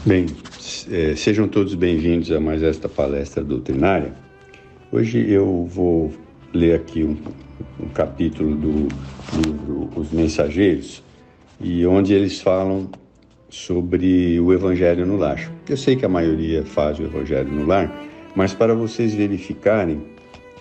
Bem, sejam todos bem-vindos a mais esta palestra doutrinária. Hoje eu vou ler aqui um capítulo do livro Os Mensageiros, e onde eles falam sobre o Evangelho no Lar. Eu sei que a maioria faz o Evangelho no Lar, mas para vocês verificarem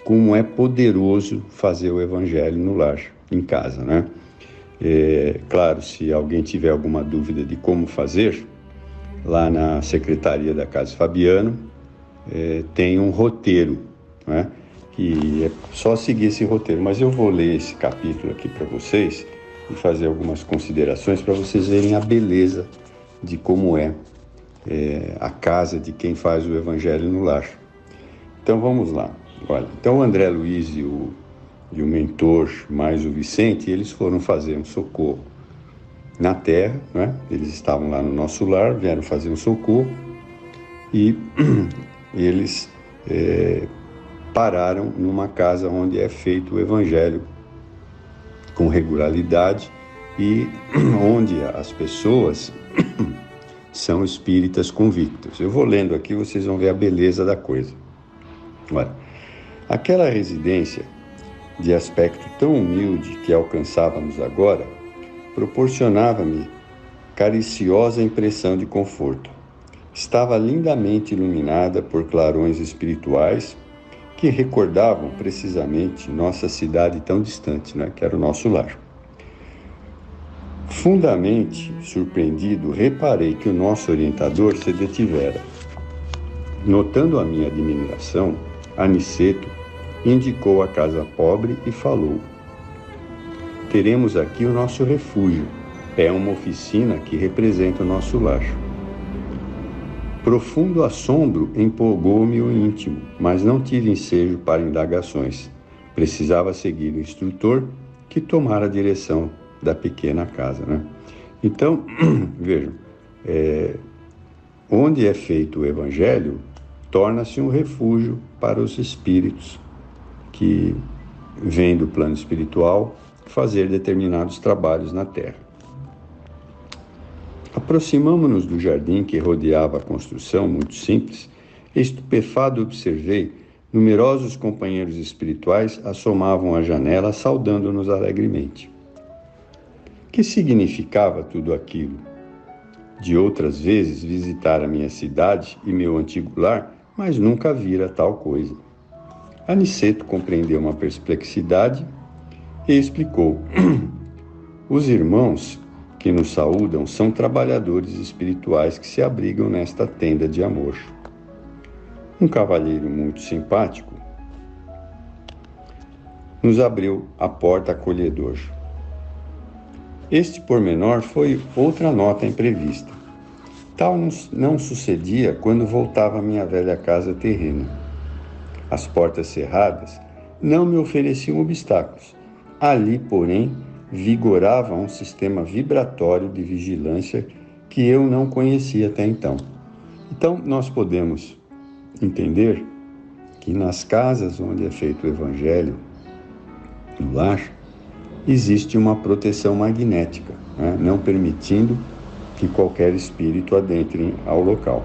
como é poderoso fazer o Evangelho no lar, em casa, né? Claro, se alguém tiver alguma dúvida de como fazer, lá na Secretaria da Casa Fabiano, tem um roteiro, né? Que é só seguir esse roteiro. Mas eu vou ler esse capítulo aqui para vocês e fazer algumas considerações para vocês verem a beleza de como é a casa de quem faz o Evangelho no lar. Então vamos lá. Olha, então o André Luiz e o mentor, mais o Vicente, eles foram fazer um socorro na terra, né? Eles estavam lá no nosso lar, vieram fazer um socorro e eles pararam numa casa onde é feito o Evangelho com regularidade e onde as pessoas são espíritas convictos. Eu vou lendo aqui, vocês vão ver a beleza da coisa. Olha, aquela residência de aspecto tão humilde que alcançávamos agora proporcionava-me cariciosa impressão de conforto. Estava lindamente iluminada por clarões espirituais que recordavam precisamente nossa cidade tão distante, né, que era o nosso lar. Fundamente surpreendido, reparei que o nosso orientador se detivera. Notando a minha admiração, Aniceto indicou a casa pobre e falou: teremos aqui o nosso refúgio. É uma oficina que representa o nosso lar. Profundo assombro empolgou-me o íntimo, mas não tive ensejo para indagações. Precisava seguir o instrutor que tomara a direção da pequena casa, né? Então, vejam, onde é feito o Evangelho, torna-se um refúgio para os espíritos que vêm do plano espiritual fazer determinados trabalhos na terra. Aproximamo-nos do jardim que rodeava a construção, muito simples. Estupefado, observei numerosos companheiros espirituais assomavam à janela, saudando-nos alegremente. Que significava tudo aquilo? De outras vezes visitara minha cidade e meu antigo lar, mas nunca vira tal coisa. Aniceto compreendeu uma perplexidade e explicou: os irmãos que nos saúdam são trabalhadores espirituais que se abrigam nesta tenda de amor. Um cavalheiro muito simpático nos abriu a porta acolhedor. Este pormenor foi outra nota imprevista. Tal não sucedia quando voltava à minha velha casa terrena. As portas cerradas não me ofereciam obstáculos. Ali, porém, vigorava um sistema vibratório de vigilância que eu não conhecia até então. Então, nós podemos entender que nas casas onde é feito o Evangelho, no lar, existe uma proteção magnética, né? Não permitindo que qualquer espírito adentre ao local.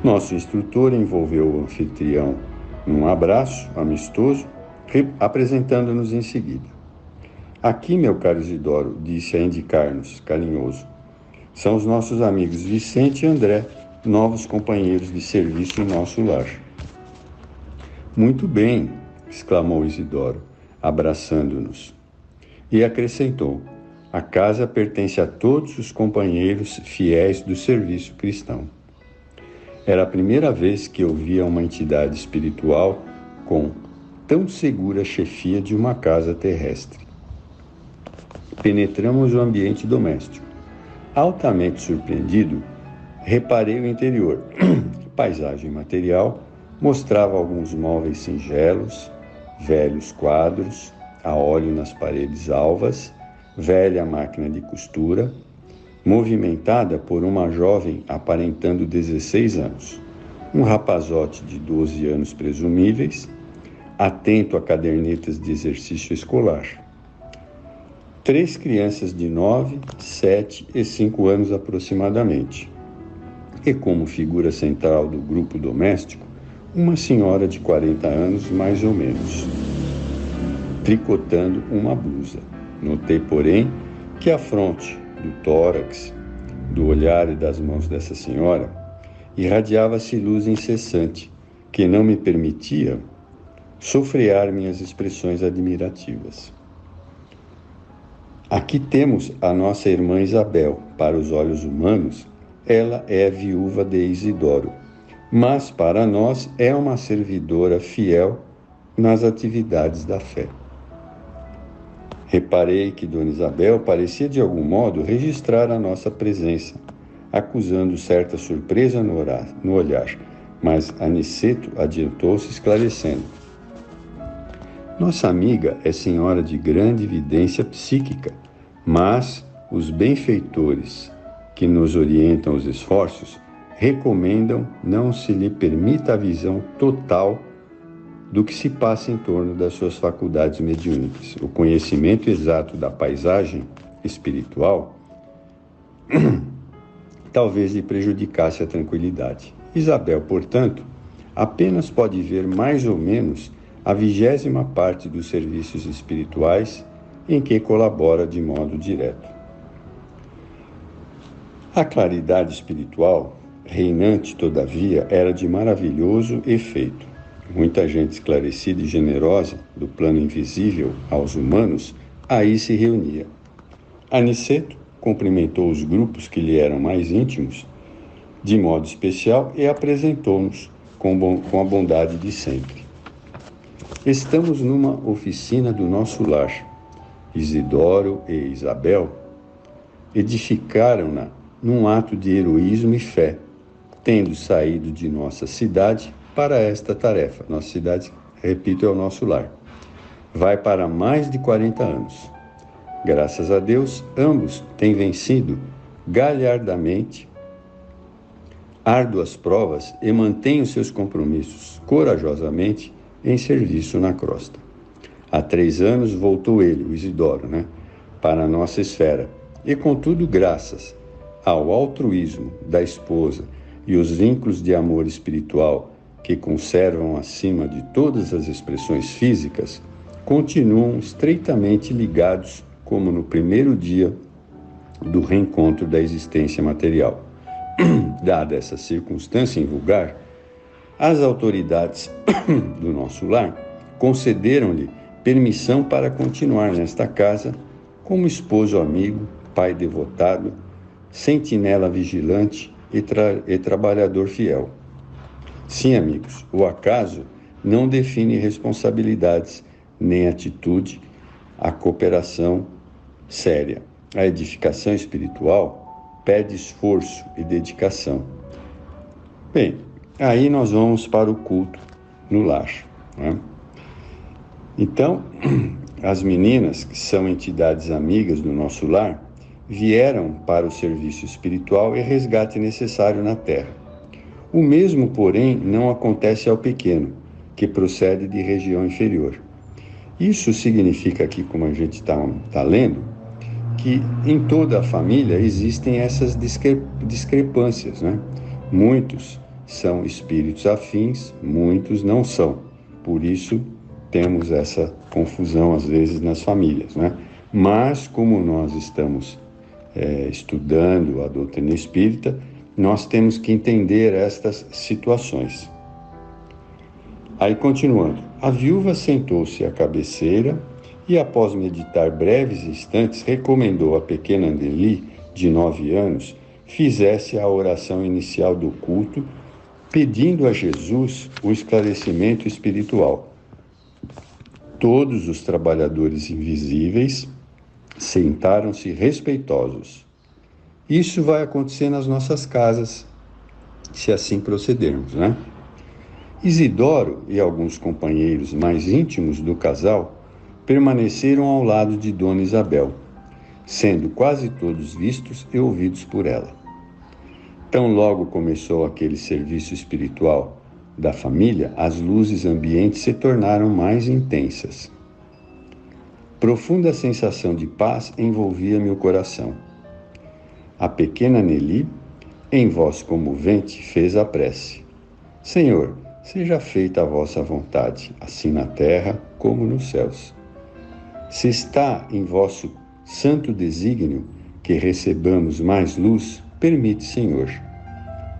Nosso instrutor envolveu o anfitrião num abraço amistoso, apresentando-nos em seguida. Aqui, meu caro Isidoro, disse a indicar-nos, carinhoso, são os nossos amigos Vicente e André, novos companheiros de serviço em nosso lar. Muito bem, exclamou Isidoro, abraçando-nos. E acrescentou: a casa pertence a todos os companheiros fiéis do serviço cristão. Era a primeira vez que eu via uma entidade espiritual com tão segura chefia de uma casa terrestre. Penetramos o ambiente doméstico. Altamente surpreendido, reparei o interior. Paisagem material mostrava alguns móveis singelos, velhos quadros, a óleo nas paredes alvas, velha máquina de costura, movimentada por uma jovem aparentando 16 anos, um rapazote de 12 anos presumíveis, atento a cadernetas de exercício escolar. 3 crianças de 9, 7 e 5 anos aproximadamente. e, como figura central do grupo doméstico, uma senhora de 40 anos, mais ou menos, tricotando uma blusa. Notei, porém, que a fronte, do tórax, do olhar e das mãos dessa senhora, irradiava-se luz incessante, que não me permitia sofrear minhas expressões admirativas. Aqui temos a nossa irmã Isabel. Para os olhos humanos, ela é a viúva de Isidoro, mas para nós é uma servidora fiel nas atividades da fé. Reparei que Dona Isabel parecia de algum modo registrar a nossa presença, acusando certa surpresa no olhar, mas Aniceto adiantou-se esclarecendo. Nossa amiga é senhora de grande evidência psíquica, mas os benfeitores que nos orientam os esforços recomendam não se lhe permita a visão total do que se passa em torno das suas faculdades mediúnicas. O conhecimento exato da paisagem espiritual talvez lhe prejudicasse a tranquilidade. Isabel, portanto, apenas pode ver mais ou menos a 20ª parte dos serviços espirituais em que colabora de modo direto. A claridade espiritual, reinante todavia, era de maravilhoso efeito. Muita gente esclarecida e generosa, do plano invisível aos humanos, aí se reunia. Aniceto cumprimentou os grupos que lhe eram mais íntimos, de modo especial, e apresentou-nos com a bondade de sempre. Estamos numa oficina do nosso lar. Isidoro e Isabel edificaram-na num ato de heroísmo e fé, tendo saído de nossa cidade para esta tarefa. Nossa cidade, repito, é o nosso lar. Vai para mais de 40 anos. Graças a Deus, ambos têm vencido galhardamente árduas provas e mantêm os seus compromissos corajosamente em serviço na crosta. Há 3 anos voltou ele, o Isidoro, para a nossa esfera. E, contudo, graças ao altruísmo da esposa e os vínculos de amor espiritual que conservam acima de todas as expressões físicas, continuam estreitamente ligados como no primeiro dia do reencontro da existência material. Dada essa circunstância invulgar, as autoridades do nosso lar concederam-lhe permissão para continuar nesta casa como esposo amigo, pai devotado, sentinela vigilante e trabalhador fiel. Sim, amigos, o acaso não define responsabilidades nem atitude, a cooperação séria. A edificação espiritual pede esforço e dedicação. Bem, aí nós vamos para o culto no lar, Então, as meninas, que são entidades amigas do nosso lar, vieram para o serviço espiritual e resgate necessário na terra. O mesmo, porém, não acontece ao pequeno, que procede de região inferior. Isso significa aqui, como a gente está lendo, que em toda a família existem essas discrepâncias, Muitos são espíritos afins, muitos não são. Por isso, temos essa confusão, às vezes, nas famílias, Mas, como nós estamos estudando a doutrina espírita, nós temos que entender estas situações. Aí, continuando, a viúva sentou-se à cabeceira e, após meditar breves instantes, recomendou à pequena Anneli, de 9 anos, fizesse a oração inicial do culto, pedindo a Jesus o esclarecimento espiritual. Todos os trabalhadores invisíveis sentaram-se respeitosos. Isso vai acontecer nas nossas casas, se assim procedermos, Isidoro e alguns companheiros mais íntimos do casal permaneceram ao lado de Dona Isabel, sendo quase todos vistos e ouvidos por ela. Tão logo começou aquele serviço espiritual da família, as luzes ambientes se tornaram mais intensas. Profunda sensação de paz envolvia meu coração. A pequena Anneli em voz comovente, fez a prece: Senhor, seja feita a vossa vontade, assim na terra como nos céus. Se está em vosso santo desígnio que recebamos mais luz, permite, Senhor.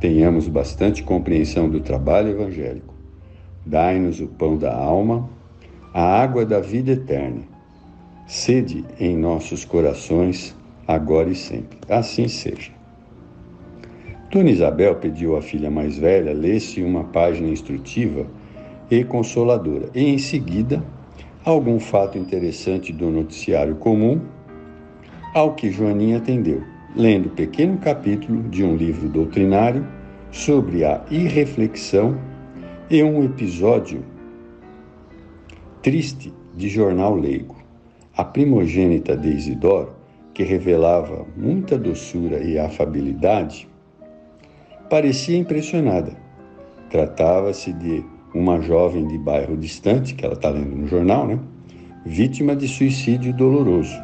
Tenhamos bastante compreensão do trabalho evangélico. Dai-nos o pão da alma, a água da vida eterna. Sede em nossos corações, agora e sempre. Assim seja. Dona Isabel pediu à filha mais velha lesse uma página instrutiva e consoladora, e em seguida, algum fato interessante do noticiário comum, ao que Joaninha atendeu, lendo pequeno capítulo de um livro doutrinário sobre a irreflexão e um episódio triste de jornal leigo. A primogênita de Isidoro, que revelava muita doçura e afabilidade, parecia impressionada. Tratava-se de uma jovem de bairro distante, que ela está lendo no jornal, né? Vítima de suicídio doloroso.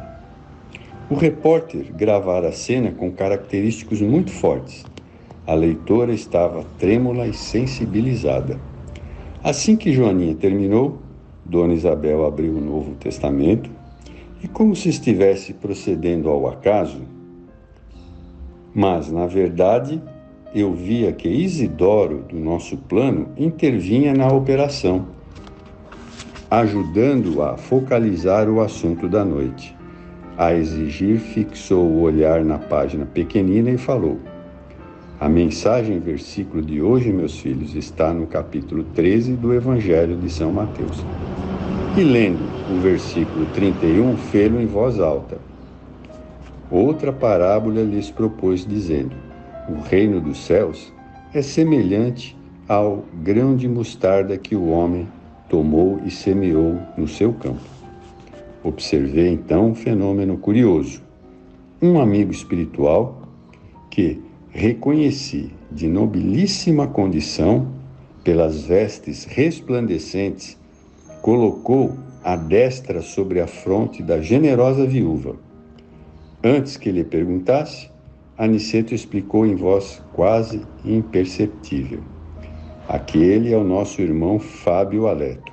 O repórter gravara a cena com característicos muito fortes. A leitora estava trêmula e sensibilizada. Assim que Joaninha terminou, Dona Isabel abriu o Novo Testamento e, como se estivesse procedendo ao acaso, mas, na verdade, eu via que Isidoro, do nosso plano, intervinha na operação, ajudando a focalizar o assunto da noite. A exigir, fixou o olhar na página pequenina e falou: a mensagem versículo de hoje, meus filhos, está no capítulo 13 do Evangelho de São Mateus. E lendo o versículo 31, fê-lo em voz alta. Outra parábola lhes propôs, dizendo: o reino dos céus é semelhante ao grão de mostarda que o homem tomou e semeou no seu campo. Observei então um fenômeno curioso. Um amigo espiritual que reconheci de nobilíssima condição, pelas vestes resplandecentes, colocou a destra sobre a fronte da generosa viúva. Antes que lhe perguntasse, Aniceto explicou em voz quase imperceptível: aquele é o nosso irmão Fábio Aleto,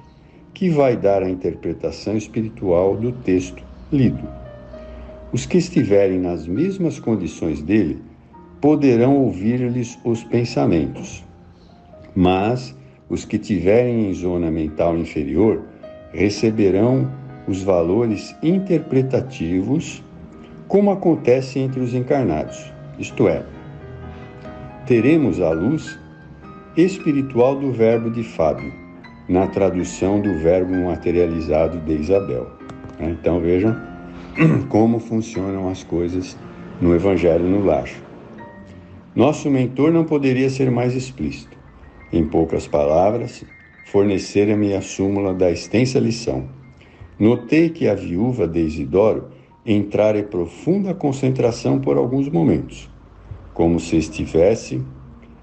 que vai dar a interpretação espiritual do texto lido. Os que estiverem nas mesmas condições dele poderão ouvir-lhes os pensamentos, mas os que tiverem em zona mental inferior receberão os valores interpretativos, como acontece entre os encarnados, isto é, teremos a luz espiritual do verbo de Fábio, na tradução do verbo materializado de Isabel. Então vejam como funcionam as coisas no Evangelho no Lar. Nosso mentor não poderia ser mais explícito. Em poucas palavras, fornecera-me a súmula da extensa lição. Notei que a viúva de Isidoro entrara em profunda concentração por alguns momentos, como se estivesse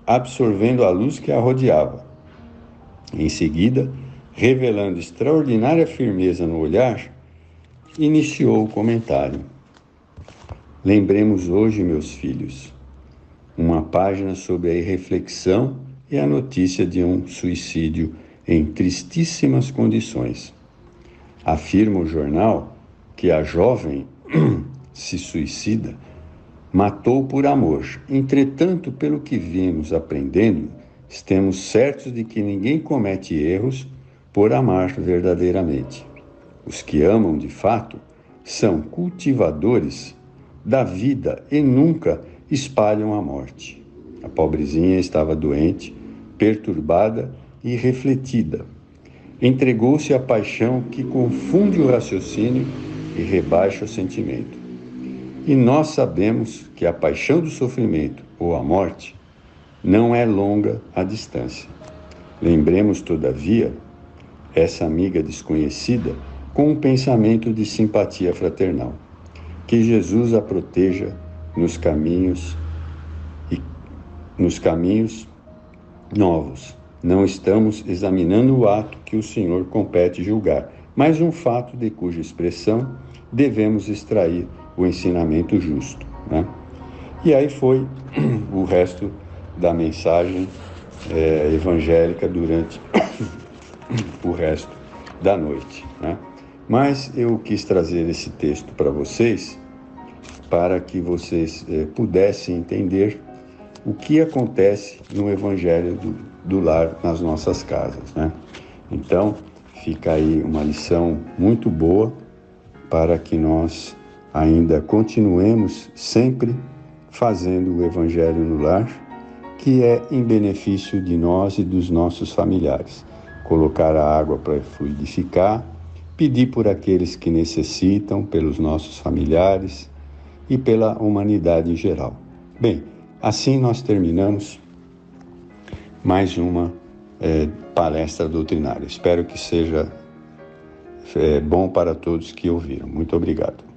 absorvendo a luz que a rodeava. Em seguida, revelando extraordinária firmeza no olhar, iniciou o comentário. Lembremos hoje, meus filhos, uma página sobre a irreflexão e a notícia de um suicídio em tristíssimas condições. Afirma o jornal que a jovem se suicida matou por amor. Entretanto, pelo que vimos aprendendo, estamos certos de que ninguém comete erros por amar verdadeiramente. Os que amam de fato são cultivadores da vida e nunca espalham a morte. A pobrezinha estava doente, perturbada e refletida. Entregou-se à paixão que confunde o raciocínio e rebaixa o sentimento. E nós sabemos que a paixão do sofrimento ou a morte não é longa a distância. Lembremos, todavia, essa amiga desconhecida com um pensamento de simpatia fraternal. Que Jesus a proteja nos caminhos novos. Não estamos examinando o ato que o Senhor compete julgar, mas um fato de cuja expressão devemos extrair o ensinamento justo, né? E aí foi o resto da mensagem evangélica durante o resto da noite, né? Mas eu quis trazer esse texto para vocês, para que vocês pudessem entender o que acontece no Evangelho do Lar nas nossas casas, né? Então, fica aí uma lição muito boa para que nós ainda continuemos sempre fazendo o Evangelho no lar, que é em benefício de nós e dos nossos familiares. Colocar a água para fluidificar, pedir por aqueles que necessitam, pelos nossos familiares e pela humanidade em geral. Bem, assim nós terminamos mais uma palestra doutrinária. Espero que seja bom para todos que ouviram. Muito obrigado.